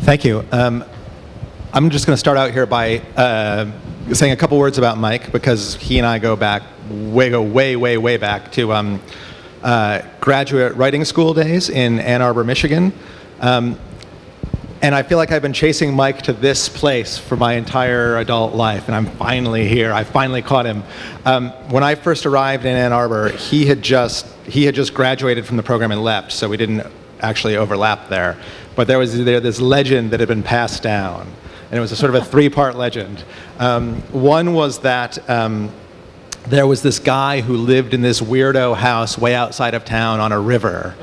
Thank you. I'm just going to start out here by saying a couple words about Mike, because he and I go way back to graduate writing school days in Ann Arbor, Michigan. And I feel like I've been chasing Mike to this place for my entire adult life, and I'm finally here. I finally caught him. When I first arrived in Ann Arbor, he had just graduated from the program and left, so we didn't actually overlap there. But there was this legend that had been passed down, and it was a sort of a three-part legend. One was that there was this guy who lived in this weirdo house way outside of town on a river.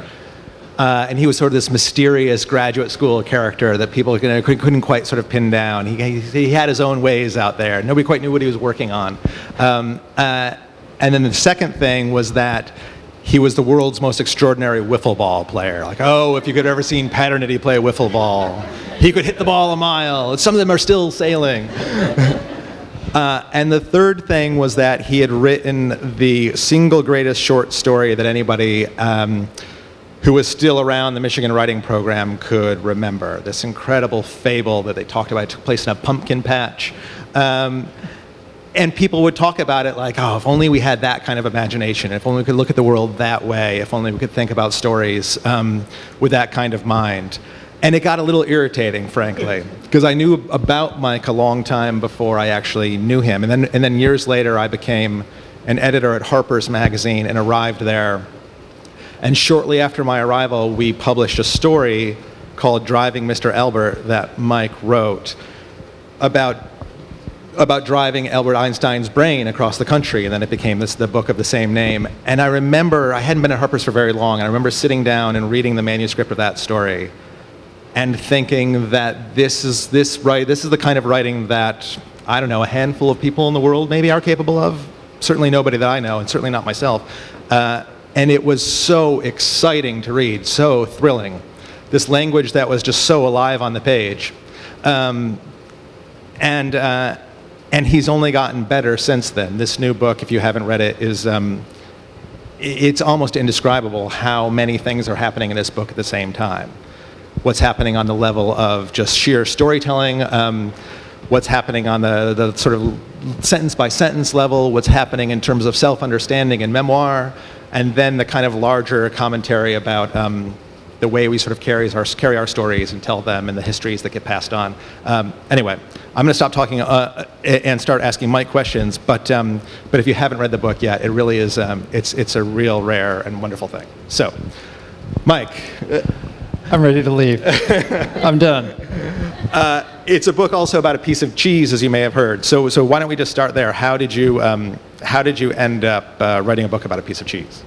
And he was sort of this mysterious graduate school character that people couldn't quite sort of pin down. He had his own ways out there. Nobody quite knew what he was working on. And then the second thing was that he was the world's most extraordinary wiffle ball player. Like, oh, if you could have ever seen Paterniti play wiffle ball, he could hit the ball a mile. Some of them are still sailing. And the third thing was that he had written the single greatest short story that anybody who was still around the Michigan writing program could remember. This incredible fable that they talked about. It took place in a pumpkin patch. And people would talk about it like, oh, if only we had that kind of imagination, if only we could look at the world that way, if only we could think about stories with that kind of mind. And it got a little irritating, frankly, because I knew about Mike a long time before I actually knew him. And then years later, I became an editor at Harper's Magazine and arrived there. And shortly after my arrival, we published a story called Driving Mr. Albert that Mike wrote about driving Albert Einstein's brain across the country, and then it became the book of the same name. And I remember, I hadn't been at Harper's for very long, and I remember sitting down and reading the manuscript of that story and thinking that this is the kind of writing that, I don't know, a handful of people in the world maybe are capable of. Certainly nobody that I know, and certainly not myself. And it was so exciting to read, so thrilling. This language that was just so alive on the page. And he's only gotten better since then. This new book, if you haven't read it, is it's almost indescribable how many things are happening in this book at the same time. What's happening on the level of just sheer storytelling, what's happening on the sort of sentence by sentence level, what's happening in terms of self-understanding and memoir, and then the kind of larger commentary about the way we sort of carry our stories and tell them, and the histories that get passed on. Anyway, I'm going to stop talking and start asking Mike questions. But if you haven't read the book yet, it really is it's a real rare and wonderful thing. So, Mike, I'm ready to leave. I'm done. It's a book also about a piece of cheese, as you may have heard. So why don't we just start there? How did you end up writing a book about a piece of cheese?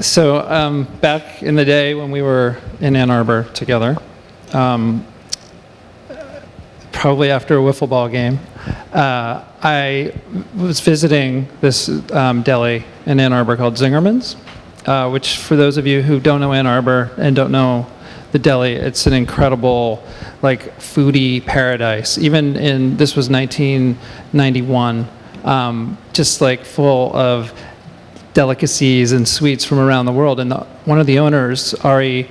So back in the day when we were in Ann Arbor together, probably after a wiffle ball game, I was visiting this deli in Ann Arbor called Zingerman's, which for those of you who don't know Ann Arbor and don't know the deli, it's an incredible like foodie paradise. This was 1991, just like full of delicacies and sweets from around the world. And one of the owners, Ari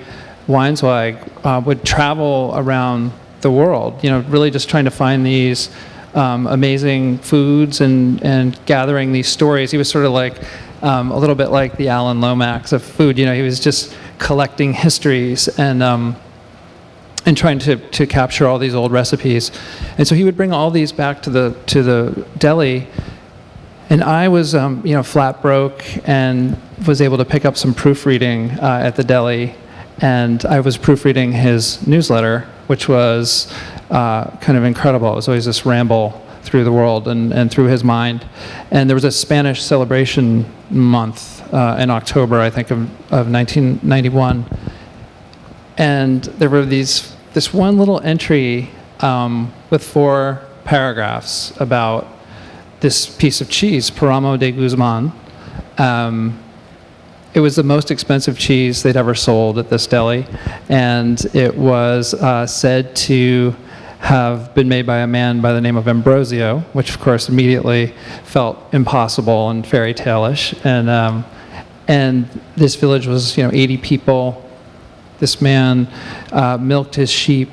Weinsweig, would travel around the world, really just trying to find these amazing foods and gathering these stories. He was sort of like a little bit like the Alan Lomax of food. He was just collecting histories and trying to capture all these old recipes. And so he would bring all these back to the deli. And I was, flat broke and was able to pick up some proofreading at the deli. And I was proofreading his newsletter, which was kind of incredible. It was always this ramble through the world and through his mind. And there was a Spanish celebration month in October, I think, of 1991. And there were this one little entry with 4 paragraphs about this piece of cheese, Paramo de Guzmán. It was the most expensive cheese they'd ever sold at this deli, and it was said to have been made by a man by the name of Ambrosio, which of course immediately felt impossible and fairy tale-ish. And this village was 80 people, This man milked his sheep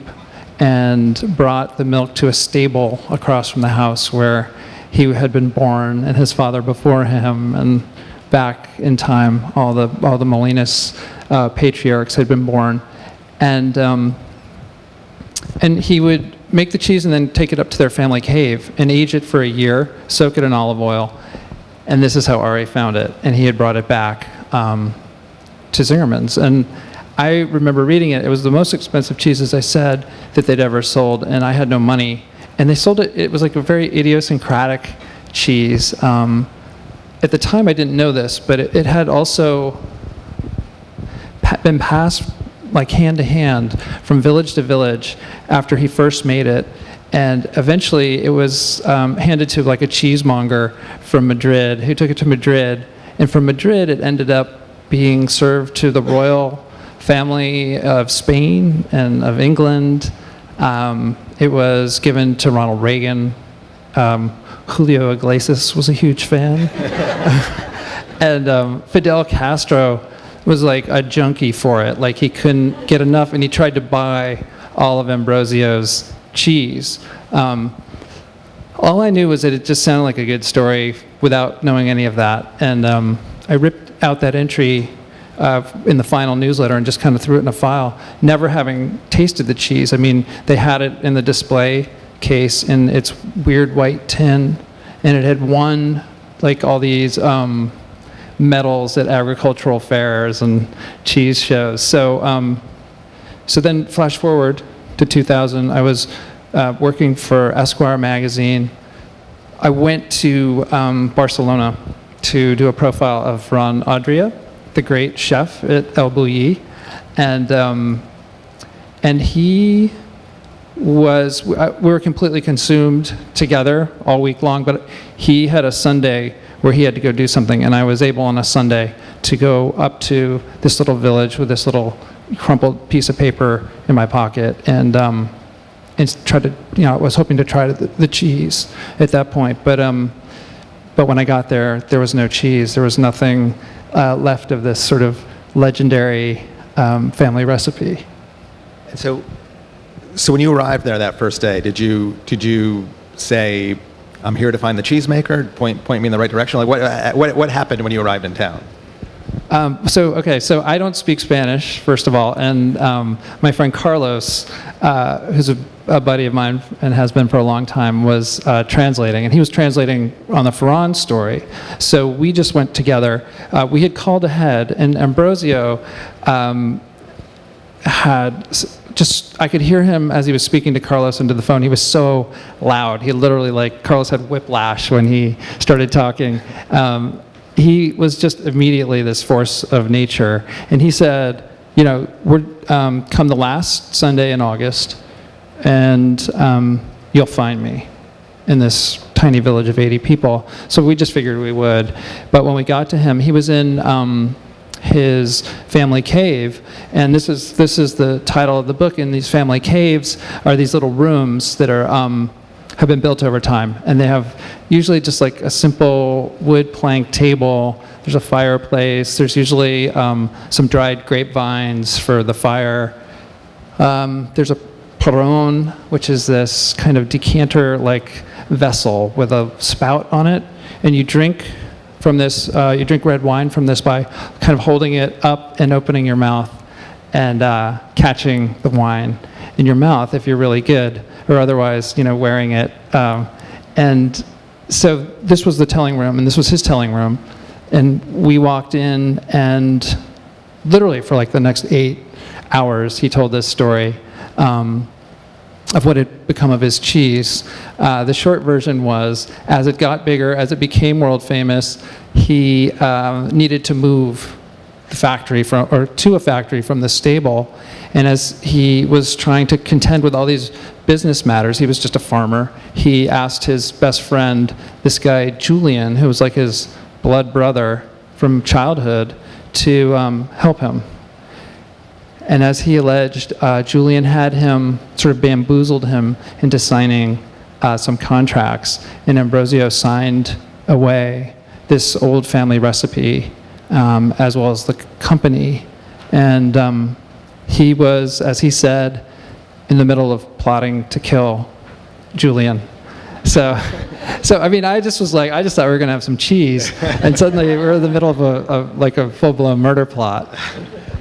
and brought the milk to a stable across from the house where he had been born and his father before him, and back in time all the Molinas patriarchs had been born, and he would make the cheese and then take it up to their family cave and age it for a year, soak it in olive oil, and this is how Ari found it, and he had brought it back to Zingerman's. And I remember reading it. It was the most expensive cheese, as I said, that they'd ever sold, and I had no money. And they sold it. It was like a very idiosyncratic cheese. At the time, I didn't know this, but it had also been passed like hand to hand from village to village after he first made it. And eventually, it was handed to like a cheesemonger from Madrid, who took it to Madrid. And from Madrid, it ended up being served to the royal family of Spain and of England. It was given to Ronald Reagan. Julio Iglesias was a huge fan. And Fidel Castro was like a junkie for it. Like he couldn't get enough, and he tried to buy all of Ambrosio's cheese. All I knew was that it just sounded like a good story without knowing any of that. And I ripped out that entry in the final newsletter and just kind of threw it in a file, never having tasted the cheese. I mean, they had it in the display case in its weird white tin, and it had won like all these medals at agricultural fairs and cheese shows. So, so then flash forward to 2000, I was working for Esquire magazine. I went to Barcelona to do a profile of Ron Adria, the great chef at El Bulli, and he was, we were completely consumed together all week long, but he had a Sunday where he had to go do something, and I was able on a Sunday to go up to this little village with this little crumpled piece of paper in my pocket, and try to, I was hoping to try the cheese at that point, but when I got there, there was no cheese. There was nothing left of this sort of legendary family recipe. And so when you arrived there that first day, did you say, "I'm here to find the cheesemaker"? Point me in the right direction. Like what happened when you arrived in town? So I don't speak Spanish, first of all, and my friend Carlos, who's a buddy of mine and has been for a long time, was translating, and he was translating on the Ferran story. So we just went together. We had called ahead, and Ambrosio I could hear him as he was speaking to Carlos into the phone. He was so loud. He literally, Carlos had whiplash when he started talking. He was just immediately this force of nature. And he said, we're come the last Sunday in August, and you'll find me in this tiny village of 80 people. So we just figured we would. But when we got to him, he was in his family cave, and this is the title of the book. In these family caves are these little rooms that are have been built over time, and they have usually just like a simple wood plank table. There's a fireplace. There's usually some dried grapevines for the fire. There's a porron, which is this kind of decanter-like vessel with a spout on it, and you drink from this. You drink red wine from this by kind of holding it up and opening your mouth and catching the wine in your mouth if you're really good, or otherwise, wearing it. And so this was the telling room, and this was his telling room. And we walked in, and literally for like the next 8 hours, he told this story of what had become of his cheese. The short version was, as it got bigger, as it became world famous, he needed to move the factory to a factory from the stable. And as he was trying to contend with all these business matters, he was just a farmer. He asked his best friend, this guy Julian, who was like his blood brother from childhood, to help him. And as he alleged, Julian had him, sort of bamboozled him into signing some contracts, and Ambrosio signed away this old family recipe, as well as the company. And he was, as he said, in the middle of plotting to kill Julian. So I mean, I just thought we were going to have some cheese, and suddenly we're in the middle of a full-blown murder plot.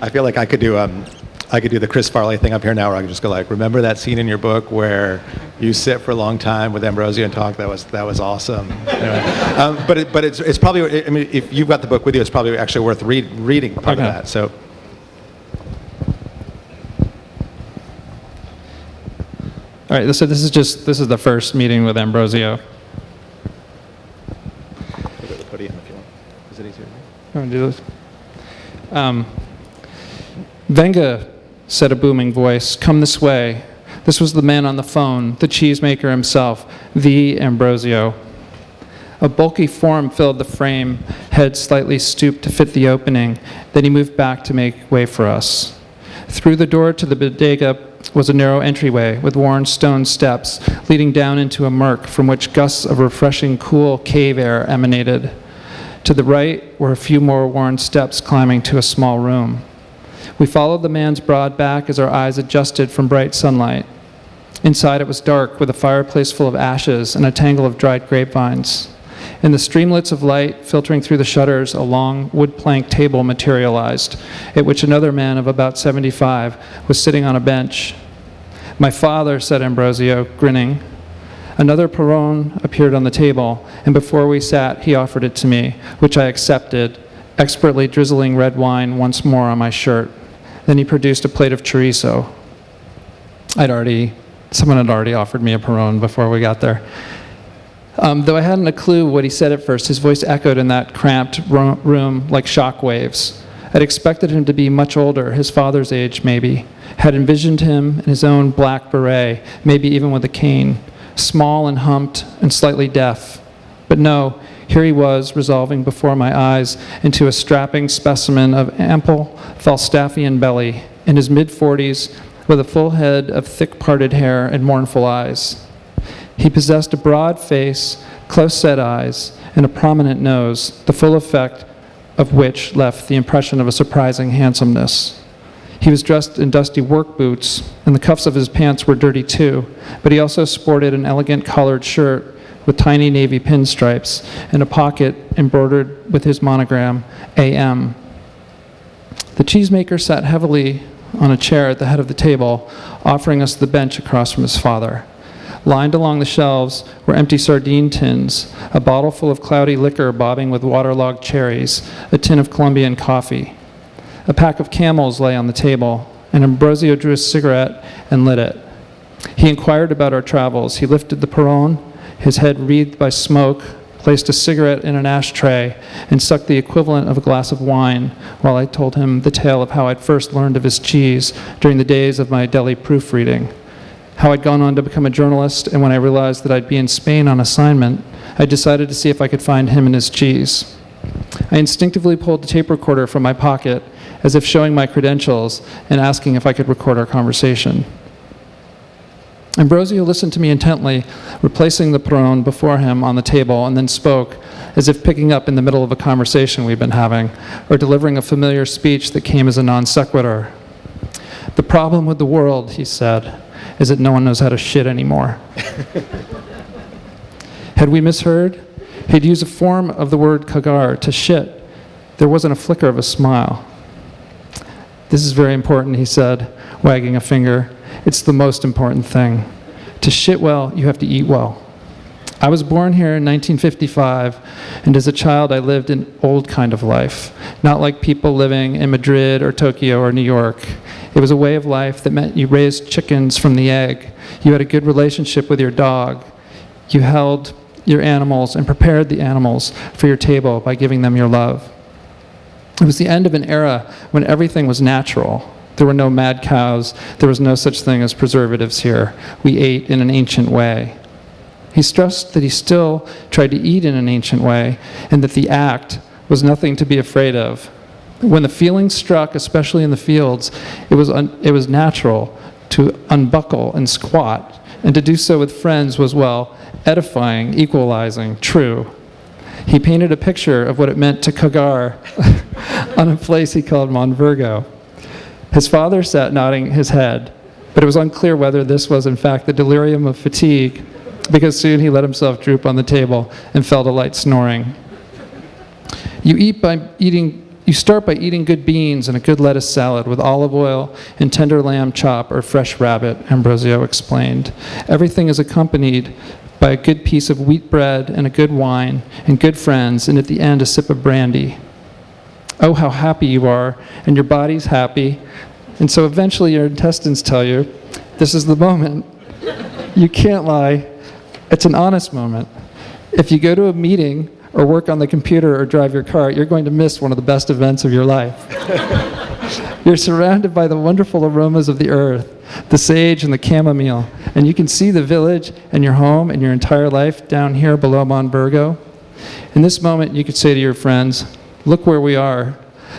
I feel like I could do the Chris Farley thing up here now, where I could just go like, remember that scene in your book where you sit for a long time with Ambrosio and talk? That was awesome. Anyway, but it's probably, I mean, if you've got the book with you, it's probably actually worth reading part of that. So. All right, so this is the first meeting with Ambrosio. Go to the podium if you want. Is it easier? I'm going to do this. Venga, said a booming voice, come this way. This was the man on the phone, the cheesemaker himself, the Ambrosio. A bulky form filled the frame, head slightly stooped to fit the opening. Then he moved back to make way for us. Through the door to the bodega was a narrow entryway with worn stone steps leading down into a murk from which gusts of refreshing, cool cave air emanated. To the right were a few more worn steps climbing to a small room. We followed the man's broad back as our eyes adjusted from bright sunlight. Inside it was dark, with a fireplace full of ashes and a tangle of dried grapevines. In the streamlets of light filtering through the shutters, a long wood plank table materialized, at which another man of about 75 was sitting on a bench. My father, said Ambrosio, grinning. Another Perron appeared on the table, and before we sat, he offered it to me, which I accepted, expertly drizzling red wine once more on my shirt. Then he produced a plate of chorizo. Someone had already offered me a Perron before we got there. Though I hadn't a clue what he said at first, his voice echoed in that cramped room like shock waves. I'd expected him to be much older, his father's age maybe. Had envisioned him in his own black beret, maybe even with a cane, small and humped and slightly deaf. But no, here he was, resolving before my eyes into a strapping specimen of ample Falstaffian belly, in his mid-40s, with a full head of thick-parted hair and mournful eyes. He possessed a broad face, close-set eyes, and a prominent nose, the full effect of which left the impression of a surprising handsomeness. He was dressed in dusty work boots, and the cuffs of his pants were dirty too, but he also sported an elegant collared shirt with tiny navy pinstripes and a pocket embroidered with his monogram, AM. The cheesemaker sat heavily on a chair at the head of the table, offering us the bench across from his father. Lined along the shelves were empty sardine tins, a bottle full of cloudy liquor bobbing with waterlogged cherries, a tin of Colombian coffee. A pack of Camels lay on the table, and Ambrosio drew a cigarette and lit it. He inquired about our travels. He lifted the Perron, his head wreathed by smoke, placed a cigarette in an ashtray, and sucked the equivalent of a glass of wine, while I told him the tale of how I'd first learned of his cheese during the days of my deli proofreading. How I'd gone on to become a journalist, and when I realized that I'd be in Spain on assignment, I decided to see if I could find him and his cheese. I instinctively pulled the tape recorder from my pocket, as if showing my credentials and asking if I could record our conversation. Ambrosio listened to me intently, replacing the Perron before him on the table, and then spoke, as if picking up in the middle of a conversation we'd been having, or delivering a familiar speech that came as a non sequitur. The problem with the world, he said, is that no one knows how to shit anymore. Had we misheard? He'd use a form of the word cagar, to shit. There wasn't a flicker of a smile. This is very important, he said, wagging a finger. It's the most important thing. To shit well, you have to eat well. I was born here in 1955, and as a child I lived an old kind of life, not like people living in Madrid or Tokyo or New York. It was a way of life that meant you raised chickens from the egg. You had a good relationship with your dog. You held your animals and prepared the animals for your table by giving them your love. It was the end of an era when everything was natural. There were no mad cows. There was no such thing as preservatives here. We ate in an ancient way. He stressed that he still tried to eat in an ancient way, and that the act was nothing to be afraid of. When the feeling struck, especially in the fields, it was natural to unbuckle and squat, and to do so with friends was, well, edifying, equalizing, true. He painted a picture of what it meant to cagar on a place he called Monvergo. His father sat nodding his head, but it was unclear whether this was in fact the delirium of fatigue, because soon he let himself droop on the table and fell to light snoring. You start by eating good beans and a good lettuce salad with olive oil and tender lamb chop or fresh rabbit, Ambrosio explained. Everything is accompanied by a good piece of wheat bread and a good wine and good friends, and at the end a sip of brandy. Oh, how happy you are, and your body's happy. And so eventually your intestines tell you, this is the moment. You can't lie. It's an honest moment. If you go to a meeting or work on the computer or drive your car, you're going to miss one of the best events of your life. You're surrounded by the wonderful aromas of the earth, the sage and the chamomile, and you can see the village and your home and your entire life down here below Monburgo. In this moment, you could say to your friends, look where we are.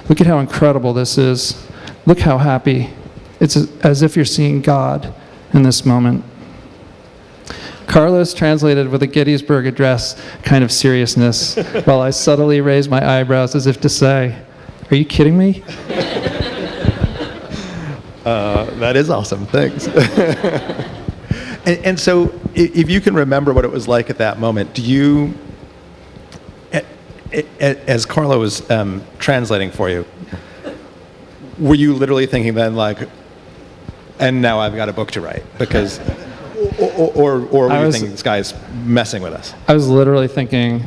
Look at how incredible this is. Look how happy. It's as if you're seeing God in this moment. Carlos translated with a Gettysburg Address kind of seriousness, while I subtly raised my eyebrows as if to say, are you kidding me? That is awesome. Thanks. and so, if you can remember what it was like at that moment, do you, as Carlo was translating for you, were you literally thinking then, like, and now I've got a book to write? Because, or were you thinking, this guy's messing with us? I was literally thinking,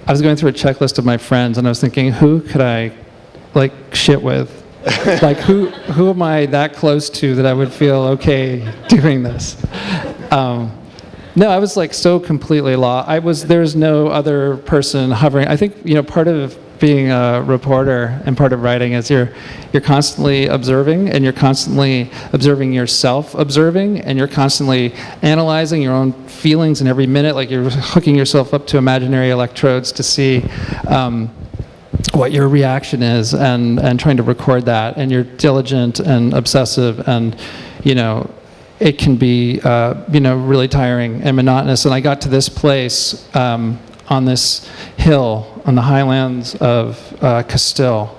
I was going through a checklist of my friends, and I was thinking, who could I, like, shit with? Like, who am I that close to that I would feel okay doing this? No, I was like so completely lost. There's no other person hovering. I think, part of being a reporter and part of writing is you're constantly observing, and you're constantly observing yourself observing, and you're constantly analyzing your own feelings in every minute, like you're hooking yourself up to imaginary electrodes to see what your reaction is, and trying to record that, and you're diligent and obsessive, and it can be really tiring and monotonous. And I got to this place on this hill on the highlands of Castile,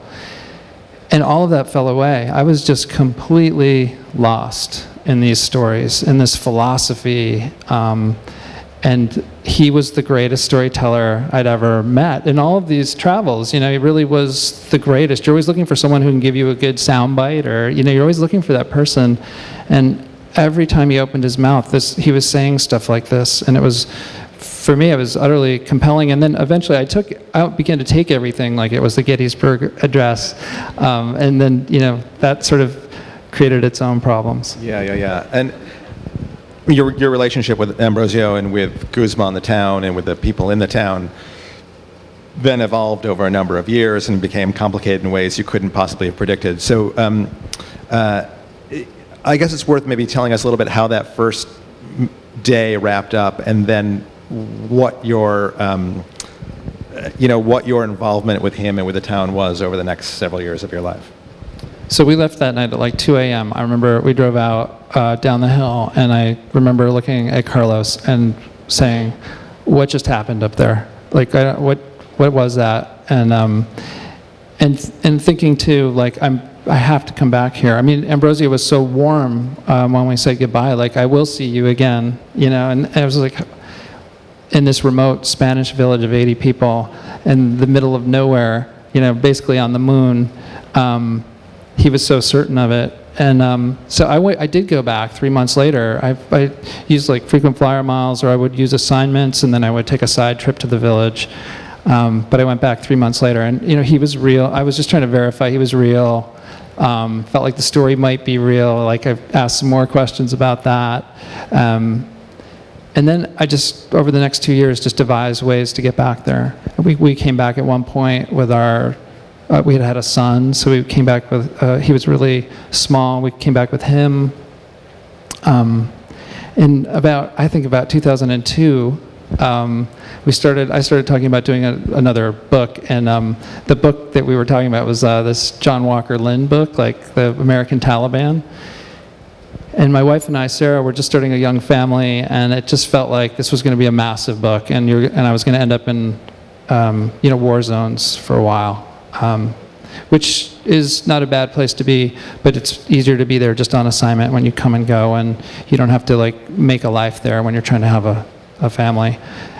and all of that fell away. I was just completely lost in these stories, in this philosophy, and he was the greatest storyteller I'd ever met. In all of these travels, he really was the greatest. You're always looking for someone who can give you a good soundbite, or you're always looking for that person. And every time he opened his mouth, he was saying stuff like this, and it was, for me, it was utterly compelling. And then eventually I began to take everything like it was the Gettysburg Address, and then that sort of created its own problems. Yeah. And your relationship with Ambrosio and with Guzmán, the town, and with the people in the town, then evolved over a number of years and became complicated in ways you couldn't possibly have predicted. So I guess it's worth maybe telling us a little bit how that first day wrapped up, and then what your involvement with him and with the town was over the next several years of your life. So we left that night at like 2 a.m. I remember we drove out down the hill, and I remember looking at Carlos and saying, "What just happened up there? Like, what was that?" And thinking too, like, I have to come back here. I mean, Ambrosio was so warm when we said goodbye, like, I will see you again, and I was like, in this remote Spanish village of 80 people in the middle of nowhere, basically on the moon. He was so certain of it. And so I did go back 3 months later. I used like frequent flyer miles, or I would use assignments, and then I would take a side trip to the village. But I went back 3 months later, and he was real. I was just trying to verify he was real. Felt like the story might be real. Like, I asked some more questions about that. And then I just, over the next 2 years, just devised ways to get back there. We came back at one point with we had a son, so we came back with, he was really small. We came back with him. In about 2002, I started talking about doing another book, and the book that we were talking about was this John Walker Lynn book, like the American Taliban. And my wife and I, Sarah, were just starting a young family, and it just felt like this was going to be a massive book, and I was going to end up in war zones for a while. which is not a bad place to be, but it's easier to be there just on assignment when you come and go, and you don't have to like make a life there when you're trying to have a family.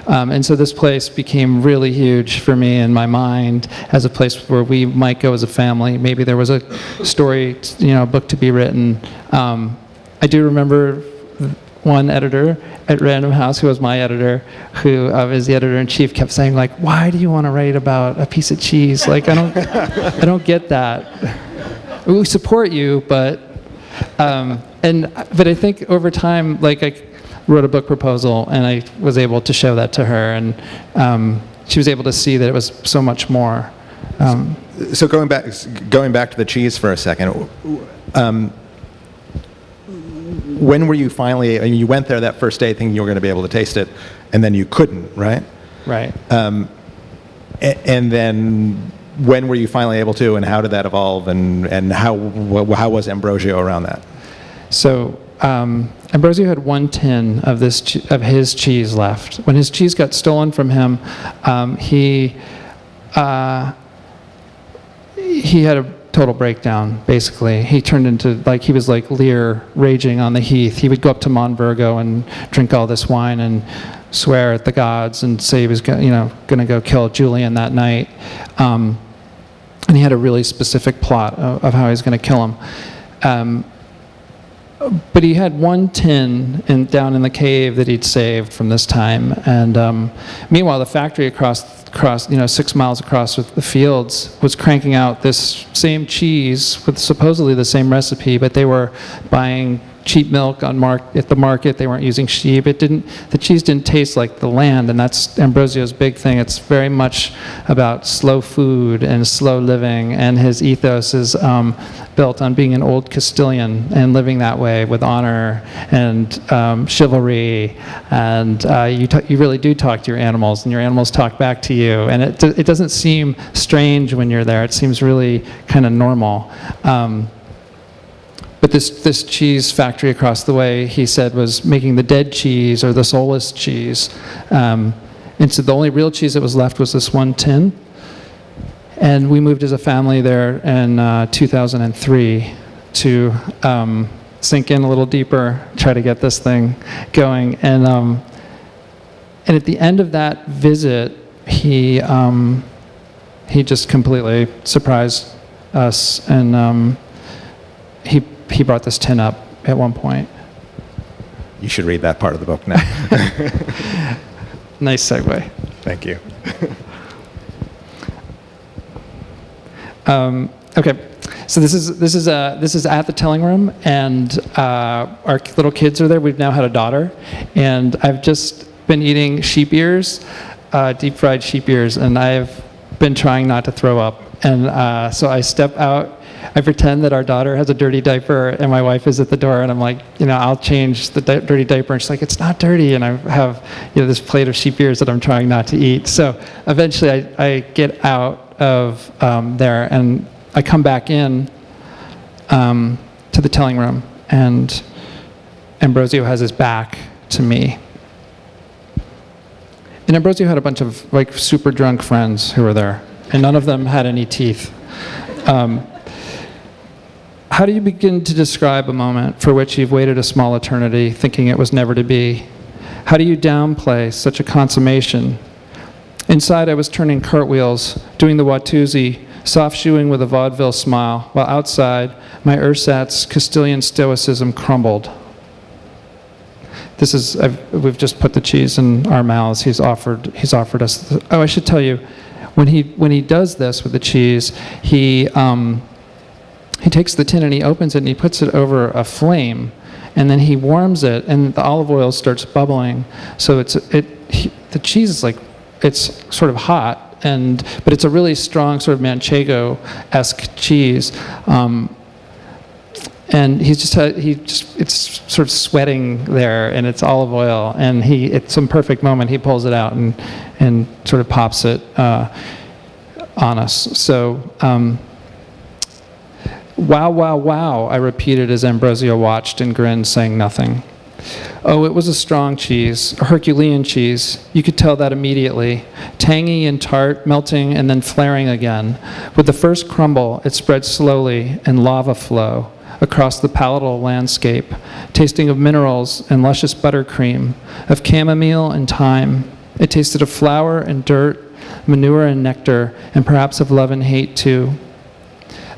And so this place became really huge for me in my mind as a place where we might go as a family. Maybe there was a story, a book to be written. I do remember one editor at Random House, who was my editor, who is the editor-in-chief, kept saying, like, why do you want to write about a piece of cheese? Like, I don't get that. We support you, but I think over time, like, I wrote a book proposal, and I was able to show that to her, and she was able to see that it was so much more. So going back to the cheese for a second, when were you finally? I mean, you went there that first day thinking you were going to be able to taste it, and then you couldn't, right? Right. And then when were you finally able to, and how did that evolve, and how was Ambrosio around that? So Ambrosio had one tin of his cheese left. When his cheese got stolen from him, he had a total breakdown, basically. He turned into, like, he was like Lear raging on the heath. He would go up to Monvergo and drink all this wine and swear at the gods and say he was going to go kill Julian that night. And he had a really specific plot of how he was going to kill him. But he had one tin down in the cave that he'd saved from this time. And meanwhile, the factory across 6 miles across the fields was cranking out this same cheese with supposedly the same recipe, but they were buying cheap milk at the market. They weren't using sheep. The cheese didn't taste like the land, and that's Ambrosio's big thing. It's very much about slow food and slow living, and his ethos is built on being an old Castilian and living that way with honor and chivalry, and you really do talk to your animals, and your animals talk back to you, and it doesn't seem strange when you're there. It seems really kind of normal. But this cheese factory across the way, he said, was making the dead cheese or the soulless cheese. And so the only real cheese that was left was this one tin. And we moved as a family there in 2003 to sink in a little deeper, try to get this thing going. And at the end of that visit, he just completely surprised us, and he brought this tin up at one point. You should read that part of the book now. Nice segue. Thank you. Okay, so this is at the telling room, and our little kids are there. We've now had a daughter, and I've just been eating sheep ears, deep fried sheep ears, and I've been trying not to throw up. And so I step out. I pretend that our daughter has a dirty diaper, and my wife is at the door, and I'm like, I'll change the dirty diaper, and she's like, it's not dirty, and I have this plate of sheep ears that I'm trying not to eat. So eventually I get out of there, and I come back in to the telling room, and Ambrosio has his back to me. And Ambrosio had a bunch of like super drunk friends who were there, and none of them had any teeth. How do you begin to describe a moment for which you've waited a small eternity, thinking it was never to be? How do you downplay such a consummation? Inside, I was turning cartwheels, doing the Watusi, soft-shoeing with a vaudeville smile, while outside, my ersatz Castilian stoicism crumbled. We've just put the cheese in our mouths. He's offered us. I should tell you, when he does this with the cheese, he takes the tin and he opens it and he puts it over a flame, and then he warms it, and the olive oil starts bubbling. So the cheese is like, it's sort of hot, but it's a really strong sort of Manchego-esque cheese. And it's sort of sweating there, and it's olive oil, and at some perfect moment he pulls it out and sort of pops it on us. So, wow, wow, wow, I repeated as Ambrosio watched and grinned, saying nothing. Oh, it was a strong cheese, a Herculean cheese. You could tell that immediately. Tangy and tart, melting and then flaring again. With the first crumble, it spread slowly in lava flow across the palatal landscape, tasting of minerals and luscious buttercream, of chamomile and thyme. It tasted of flour and dirt, manure and nectar, and perhaps of love and hate too.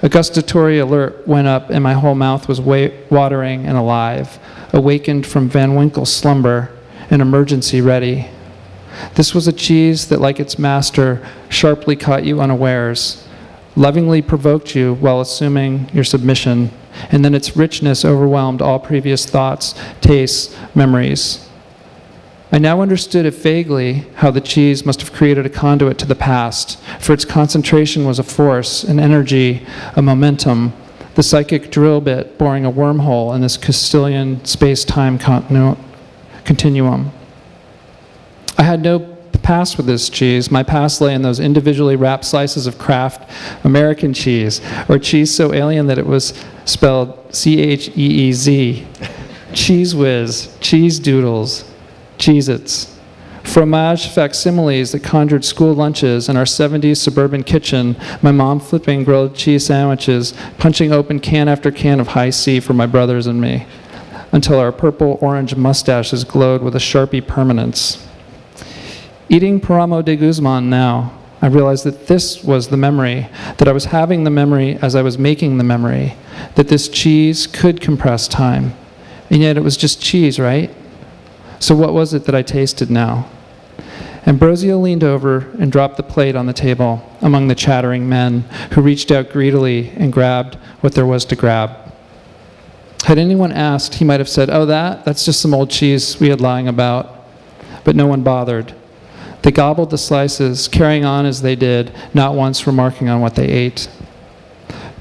A gustatory alert went up, and my whole mouth was watering and alive, awakened from Van Winkle's slumber, and emergency ready. This was a cheese that, like its master, sharply caught you unawares, lovingly provoked you while assuming your submission, and then its richness overwhelmed all previous thoughts, tastes, memories. I now understood, if vaguely, how the cheese must have created a conduit to the past, for its concentration was a force, an energy, a momentum, the psychic drill bit boring a wormhole in this Castilian space-time continuum. I had no past with this cheese. My past lay in those individually wrapped slices of Kraft American cheese, or cheese so alien that it was spelled Cheez. Cheese Whiz, cheese doodles, Cheez-Its. Fromage facsimiles that conjured school lunches in our 70s suburban kitchen, my mom flipping grilled cheese sandwiches, punching open can after can of high C for my brothers and me, until our purple-orange mustaches glowed with a Sharpie permanence. Eating Paramo de Guzmán now, I realized that this was the memory, that I was having the memory as I was making the memory, that this cheese could compress time. And yet it was just cheese, right? So what was it that I tasted now? Ambrosio leaned over and dropped the plate on the table among the chattering men who reached out greedily and grabbed what there was to grab. Had anyone asked, he might have said, "Oh, that's just some old cheese we had lying about." But no one bothered. They gobbled the slices, carrying on as they did, not once remarking on what they ate.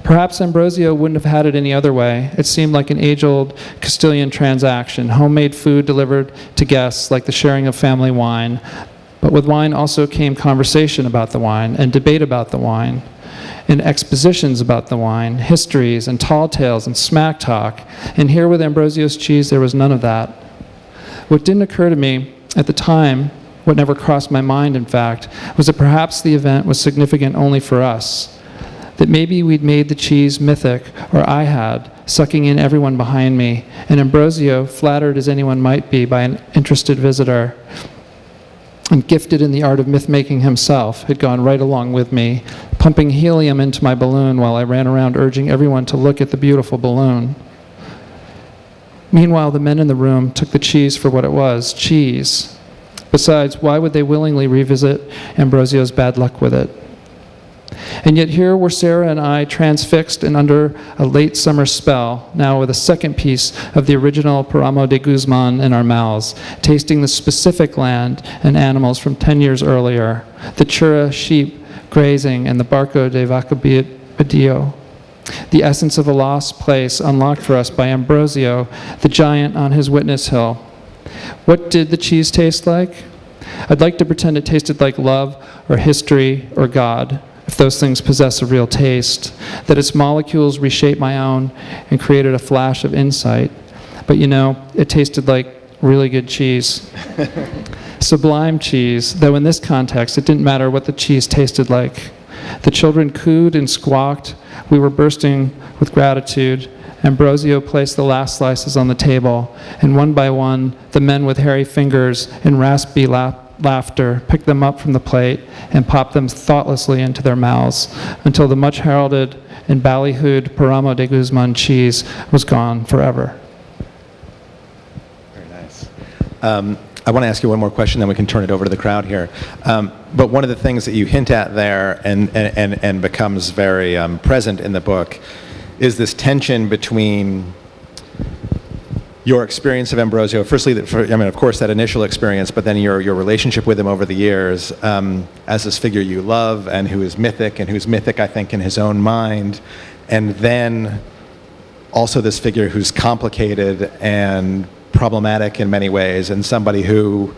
Perhaps Ambrosio wouldn't have had it any other way. It seemed like an age-old Castilian transaction, homemade food delivered to guests like the sharing of family wine. But with wine also came conversation about the wine, and debate about the wine, and expositions about the wine, histories and tall tales and smack talk. And here with Ambrosio's cheese, there was none of that. What didn't occur to me at the time, what never crossed my mind, in fact, was that perhaps the event was significant only for us. That maybe we'd made the cheese mythic, or I had, sucking in everyone behind me, and Ambrosio, flattered as anyone might be by an interested visitor, and gifted in the art of myth-making himself, had gone right along with me, pumping helium into my balloon while I ran around urging everyone to look at the beautiful balloon. Meanwhile, the men in the room took the cheese for what it was, cheese. Besides, why would they willingly revisit Ambrosio's bad luck with it? And yet here were Sarah and I transfixed and under a late summer spell, now with a second piece of the original Paramo de Guzmán in our mouths, tasting the specific land and animals from 10 years earlier, the chura sheep grazing and the barco de vacabidillo, the essence of a lost place unlocked for us by Ambrosio, the giant on his witness hill. What did the cheese taste like? I'd like to pretend it tasted like love or history or God, if those things possess a real taste, that its molecules reshaped my own and created a flash of insight. But it tasted like really good cheese. Sublime cheese, though in this context it didn't matter what the cheese tasted like. The children cooed and squawked. We were bursting with gratitude. Ambrosio placed the last slices on the table, and one by one, the men with hairy fingers and raspy laughter picked them up from the plate and popped them thoughtlessly into their mouths until the much heralded and ballyhooed Paramo de Guzmán cheese was gone forever. Very nice. I want to ask you one more question, then we can turn it over to the crowd here. But one of the things that you hint at there and becomes very present in the book is this tension between your experience of Ambrosio, firstly, of course, that initial experience, but then your relationship with him over the years as this figure you love and who's mythic, I think, in his own mind, and then also this figure who's complicated and problematic in many ways, and somebody who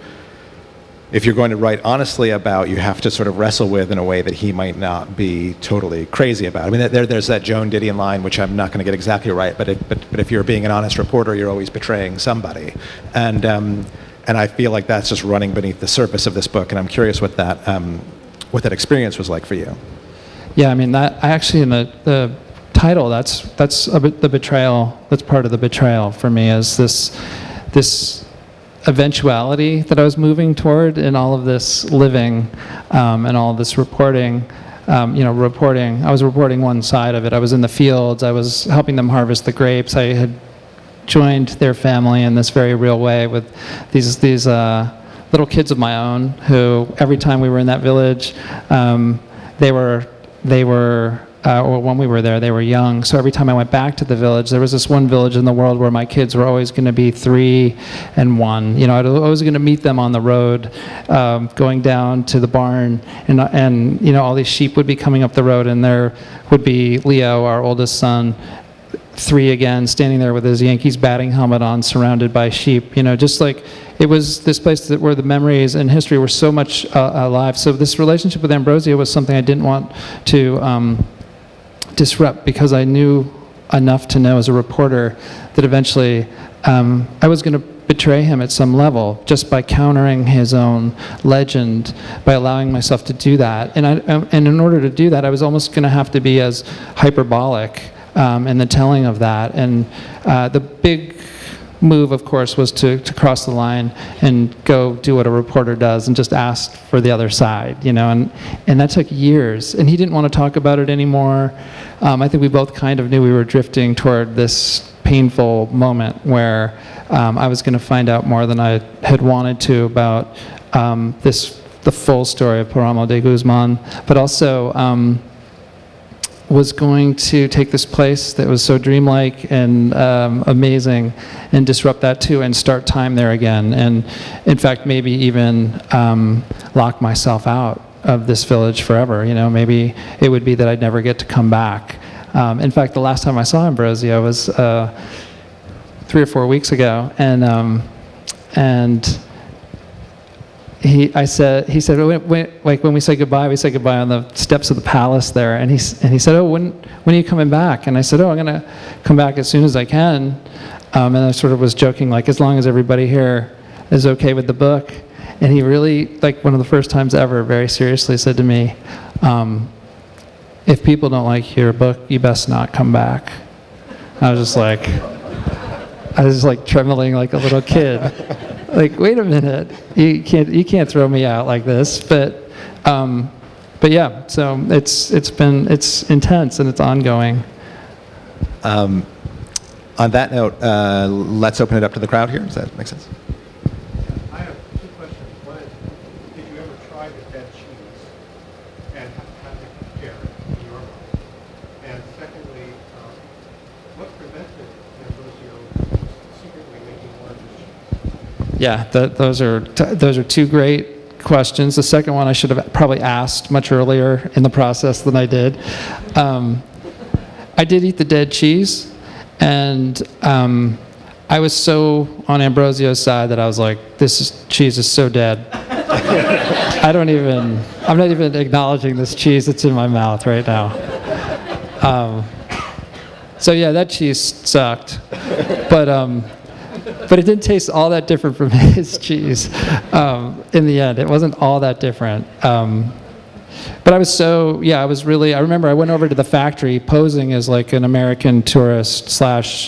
if you're going to write honestly about, you have to sort of wrestle with in a way that he might not be totally crazy about. I mean, there's that Joan Didion line, which I'm not going to get exactly right, but if you're being an honest reporter, you're always betraying somebody. And I feel like that's just running beneath the surface of this book, and I'm curious what that experience was like for you. Yeah, I mean, that I actually, in the title, that's a bit the betrayal. That's part of the betrayal for me, is this eventuality that I was moving toward in all of this living and all of this reporting. Reporting. I was reporting one side of it. I was in the fields. I was helping them harvest the grapes. I had joined their family in this very real way with these little kids of my own who, every time we were in that village, or when we were there, they were young. So every time I went back to the village, there was this one village in the world where my kids were always going to be 3 and 1. You know, I was going to meet them on the road, going down to the barn, and you know, all these sheep would be coming up the road, and there would be Leo, our oldest son, 3 again, standing there with his Yankees batting helmet on, surrounded by sheep. You know, just like it was this place where the memories and history were so much alive. So this relationship with Ambrosio was something I didn't want to disrupt, because I knew enough to know as a reporter that eventually I was going to betray him at some level, just by countering his own legend, by allowing myself to do that. And in order to do that, I was almost going to have to be as hyperbolic in the telling of that. And the big move, of course, was to cross the line and go do what a reporter does and just ask for the other side, you know, and that took years. And he didn't want to talk about it anymore. I think we both kind of knew we were drifting toward this painful moment where I was going to find out more than I had wanted to about the full story of Páramo de Guzmán, but also was going to take this place that was so dreamlike and amazing and disrupt that too, and start time there again. And in fact, maybe even lock myself out of this village forever. You know, maybe it would be that I'd never get to come back. In fact, the last time I saw Ambrosio was 3 or 4 weeks ago, and he said, when we say goodbye on the steps of the palace there. And he said, oh, when are you coming back? And I said, oh, I'm going to come back as soon as I can. And I sort of was joking, like, as long as everybody here is okay with the book. And he really, like one of the first times ever, very seriously said to me, if people don't like your book, you best not come back. I was just like trembling like a little kid. Like, wait a minute, you can't throw me out like this. But yeah, so it's intense and it's ongoing. On that note, let's open it up to the crowd here. Does that make sense? I have 2 questions. One is, did you ever try the dead cheese, and how did it compare in your mind? And secondly, what prevented Ambrosio secretly making one of his cheese? Yeah, those are 2 great questions. The second one I should have probably asked much earlier in the process than I did. I did eat the dead cheese, and I was so on Ambrosio's side that I was like, cheese is so dead. I'm not even acknowledging this cheese that's in my mouth right now. So yeah, that cheese sucked, but it didn't taste all that different from his cheese. In the end, it wasn't all that different. But I remember I went over to the factory posing as like an American tourist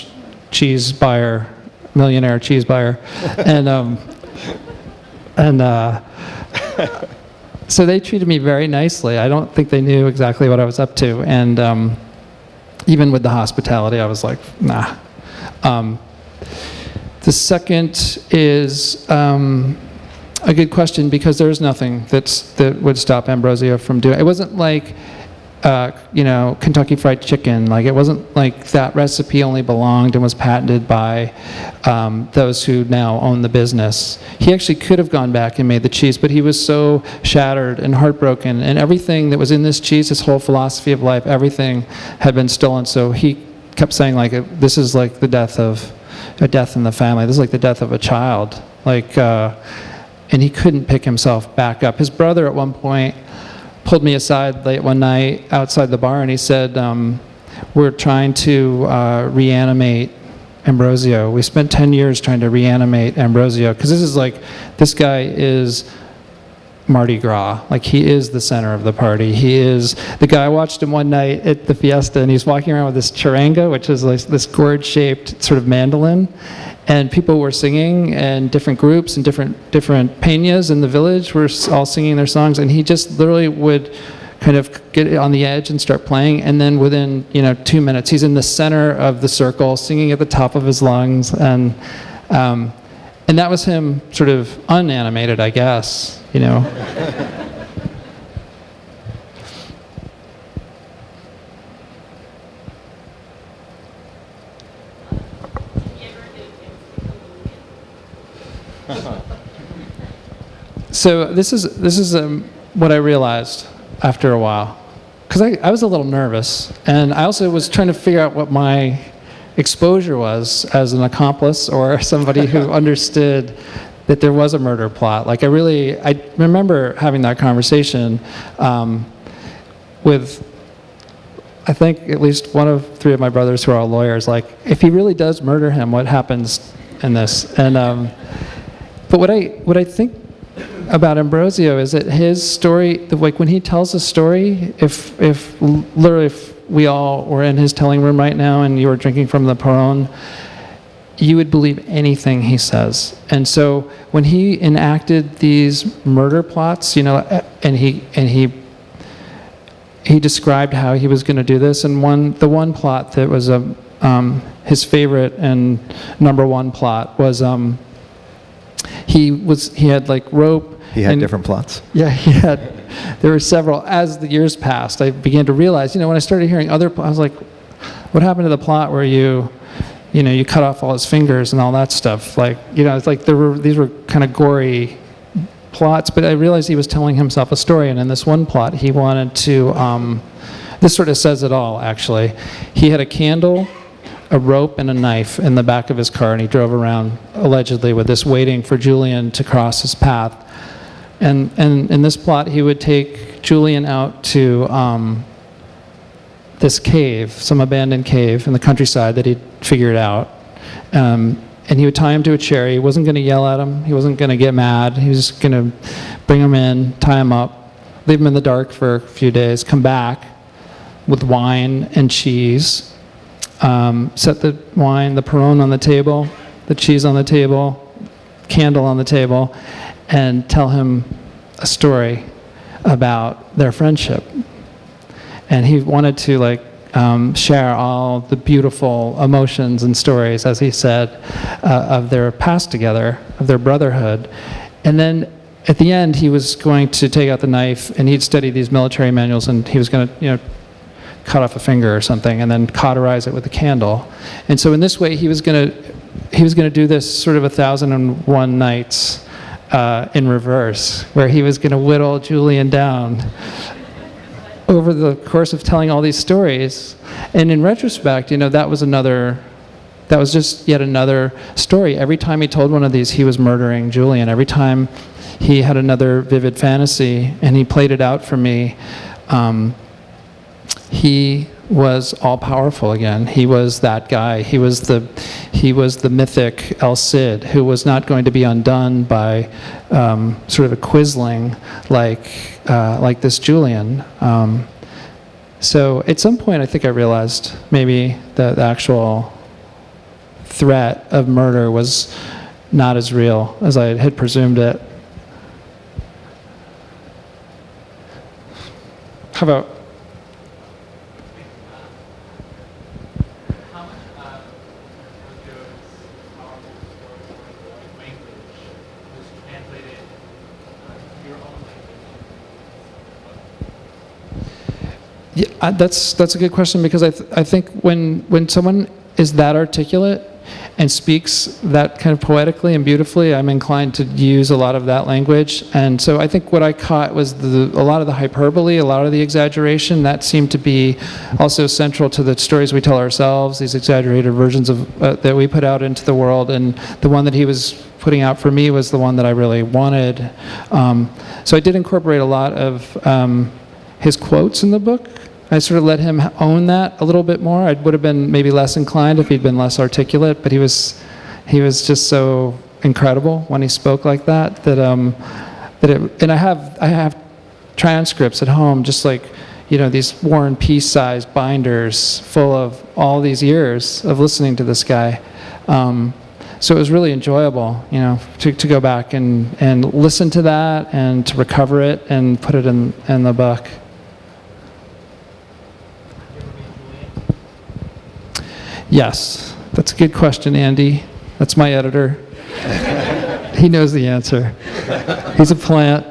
/ cheese buyer, millionaire cheese buyer. So they treated me very nicely. I don't think they knew exactly what I was up to. And even with the hospitality, I was like, nah. The second is a good question, because there's nothing that would stop Ambrosio from doing it. It wasn't like, Kentucky Fried Chicken. Like, it wasn't like that recipe only belonged and was patented by those who now own the business. He actually could have gone back and made the cheese, but he was so shattered and heartbroken, and everything that was in this cheese, his whole philosophy of life, everything had been stolen. So he kept saying, like, this is like a death in the family. This is like the death of a child. Like, and he couldn't pick himself back up. His brother at one point pulled me aside late one night outside the bar, and he said, we're trying to reanimate Ambrosio. We spent 10 years trying to reanimate Ambrosio, because this guy is Mardi Gras. Like, he is the center of the party. He is the guy. I watched him one night at the fiesta, and he's walking around with this charanga, which is like this gourd-shaped sort of mandolin, and people were singing, and different groups and different peñas in the village were all singing their songs, and he just literally would kind of get on the edge and start playing, and then within 2 minutes he's in the center of the circle singing at the top of his lungs, and that was him sort of unanimated, I guess. So this is what I realized after a while, because I was a little nervous, and I also was trying to figure out what my exposure was as an accomplice or somebody who understood that there was a murder plot. Like, I remember having that conversation with, I think, at least one of 3 of my brothers who are all lawyers. Like, if he really does murder him, what happens in this? And but what I think about Ambrosio is that his story, like when he tells a story, if literally if we all were in his telling room right now and you were drinking from the Perron, you would believe anything he says. And so when he enacted these murder plots, and he described how he was going to do this, and the one plot that was his favorite and number one plot was he had like rope. He had different plots. Yeah, there were several. As the years passed, I began to realize, when I started hearing other plots, I was like, what happened to the plot where you cut off all his fingers and all that stuff? Like, it's like these were kind of gory plots, but I realized he was telling himself a story, and in this one plot, he wanted to, this sort of says it all, actually. He had a candle, a rope, and a knife in the back of his car, and he drove around, allegedly, with this, waiting for Julian to cross his path. And in this plot, he would take Julian out to this cave, some abandoned cave in the countryside that he'd figured out. And he would tie him to a chair. He wasn't going to yell at him. He wasn't going to get mad. He was going to bring him in, tie him up, leave him in the dark for a few days, come back with wine and cheese, set the wine, the Perron on the table, the cheese on the table, candle on the table, and tell him a story about their friendship. And he wanted to share all the beautiful emotions and stories, as he said, of their past together, of their brotherhood. And then at the end, he was going to take out the knife, and he'd study these military manuals, and he was going to, cut off a finger or something, and then cauterize it with a candle. And so in this way, he was going to do this sort of 1,001 nights in reverse, where he was going to whittle Julian down over the course of telling all these stories. And in retrospect, that was just yet another story. Every time he told one of these, he was murdering Julian. Every time he had another vivid fantasy and he played it out for me, he was all powerful again. He was that guy. He was the mythic El Cid, who was not going to be undone by sort of a quisling like this Julian. So at some point, I think I realized maybe the actual threat of murder was not as real as I had presumed it. How about? Yeah, that's a good question, because I think when someone is that articulate and speaks that kind of poetically and beautifully. I'm inclined to use a lot of that language. And so I think what I caught was a lot of the hyperbole, a lot of the exaggeration. That seemed to be also central to the stories we tell ourselves, these exaggerated versions of that we put out into the world. And the one that he was putting out for me was the one that I really wanted. So I did incorporate a lot of his quotes in the book. I sort of let him own that a little bit more. I would have been maybe less inclined if he'd been less articulate, but he was just so incredible when he spoke like that and I have transcripts at home, just like, these War and Peace sized binders full of all these years of listening to this guy. So it was really enjoyable, to go back and listen to that and to recover it and put it in the book. Yes, that's a good question, Andy. That's my editor. He knows the answer. He's a plant.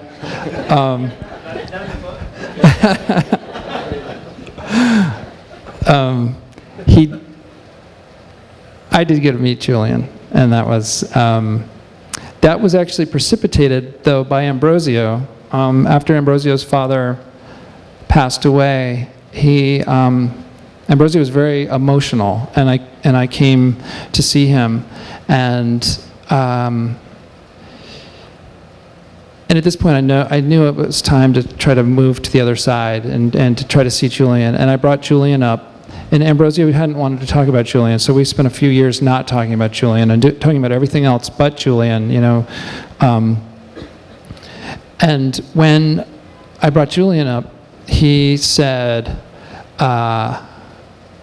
I did get to meet Julian, and that was actually precipitated, though, by Ambrosio. After Ambrosio's father passed away, Ambrosio was very emotional, and I came to see him, and at this point I knew it was time to try to move to the other side and to try to see Julian, and I brought Julian up, and Ambrosio hadn't wanted to talk about Julian, so we spent a few years not talking about Julian and talking about everything else but Julian, and when I brought Julian up, he said.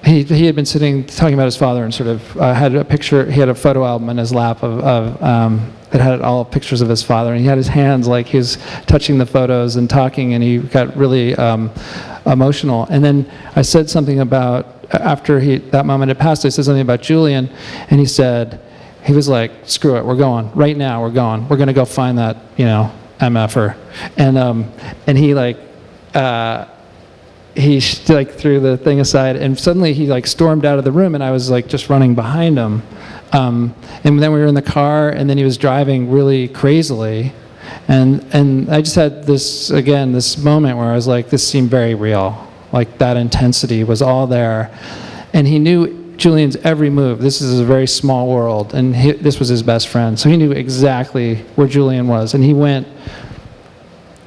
He had been talking about his father, and sort of had a picture. He had a photo album in his lap that had all pictures of his father, and he had his hands like he was touching the photos and talking, and he got really emotional. And then I said something about, after that moment had passed, I said something about Julian, and he was like, "Screw it, we're going right now. We're going. We're going to go find that MFer," and he threw the thing aside, and suddenly he stormed out of the room, and I was just running behind him, and then we were in the car, and then he was driving really crazily, and I just had this moment where I was like, this seemed very real, that intensity was all there, and he knew Julian's every move. This is a very small world, and this was his best friend, so he knew exactly where Julian was, and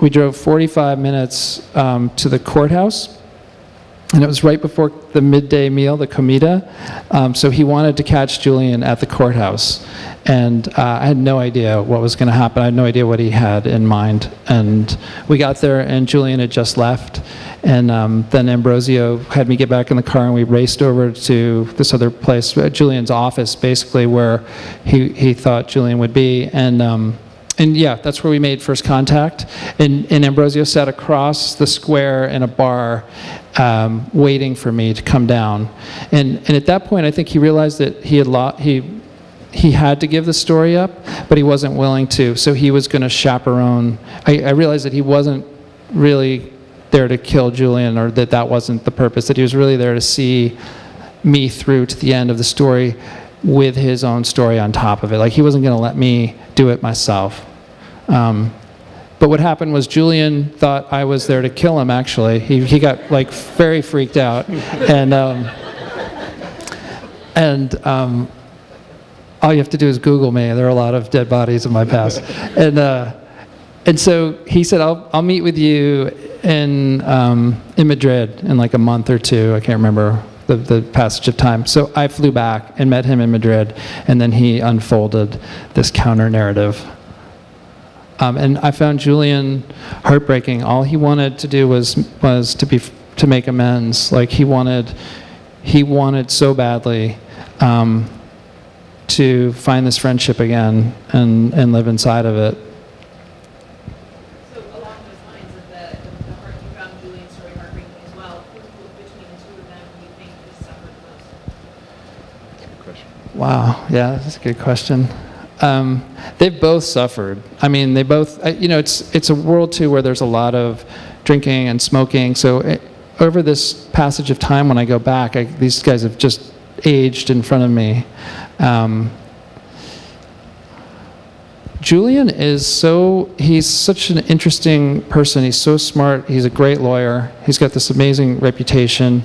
we drove 45 minutes to the courthouse, and it was right before the midday meal, the comida, so he wanted to catch Julian at the courthouse, and I had no idea what was going to happen. I had no idea what he had in mind, and we got there, and Julian had just left, and then Ambrosio had me get back in the car, and we raced over to this other place, Julian's office, basically, where he thought Julian would be, and yeah, that's where we made first contact. And Ambrosio sat across the square in a bar, waiting for me to come down. And at that point, I think he realized that he had to give the story up, but he wasn't willing to. So he was going to chaperone. I realized that he wasn't really there to kill Julian, or that wasn't the purpose. That he was really there to see me through to the end of the story, with his own story on top of it. He wasn't going to let me do it myself. But what happened was Julian thought I was there to kill him, actually. He got very freaked out. And all you have to do is Google me. There are a lot of dead bodies in my past. And so he said, I'll meet with you in Madrid in a month or two. I can't remember the passage of time. So I flew back and met him in Madrid, and then he unfolded this counter-narrative. And I found Julian heartbreaking. All he wanted to do was to make amends. He wanted so badly to find this friendship again and live inside of it. So along those lines of the heart, you found Julian's story heartbreaking as well. Who between the two of them do you think has suffered most? That's a good question. Wow, yeah, that's a good question. They've both suffered. I mean, they both, it's a world too where there's a lot of drinking and smoking. So over this passage of time when I go back, these guys have just aged in front of me. Julian he's such an interesting person. He's so smart. He's a great lawyer. He's got this amazing reputation.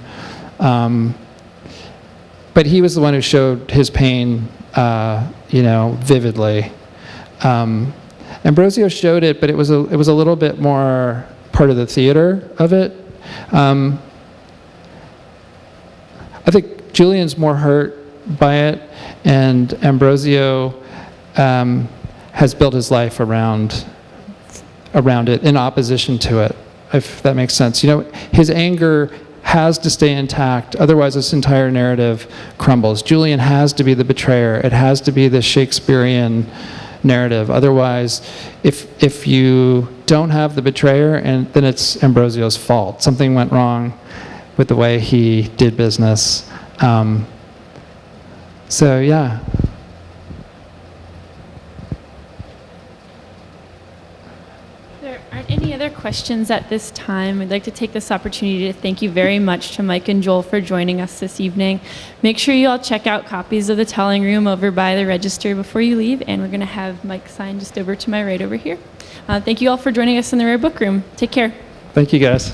But he was the one who showed his pain, vividly. Ambrosio showed it, but it was a little bit more part of the theater of it. I think Julian's more hurt by it, and Ambrosio has built his life around it in opposition to it, if that makes sense. His anger has to stay intact, otherwise this entire narrative crumbles. Julian has to be the betrayer. It has to be the Shakespearean narrative. Otherwise, if you don't have the betrayer, then it's Ambrosio's fault. Something went wrong with the way he did business. So yeah. There aren't any other questions at this time. We'd like to take this opportunity to thank you very much to Mike and Joel for joining us this evening. Make sure you all check out copies of the telling room over by the register before you leave, and we're going to have Mike sign just over to my right over here. Thank you all for joining us in the Rare Book Room. Take care. Thank you, guys.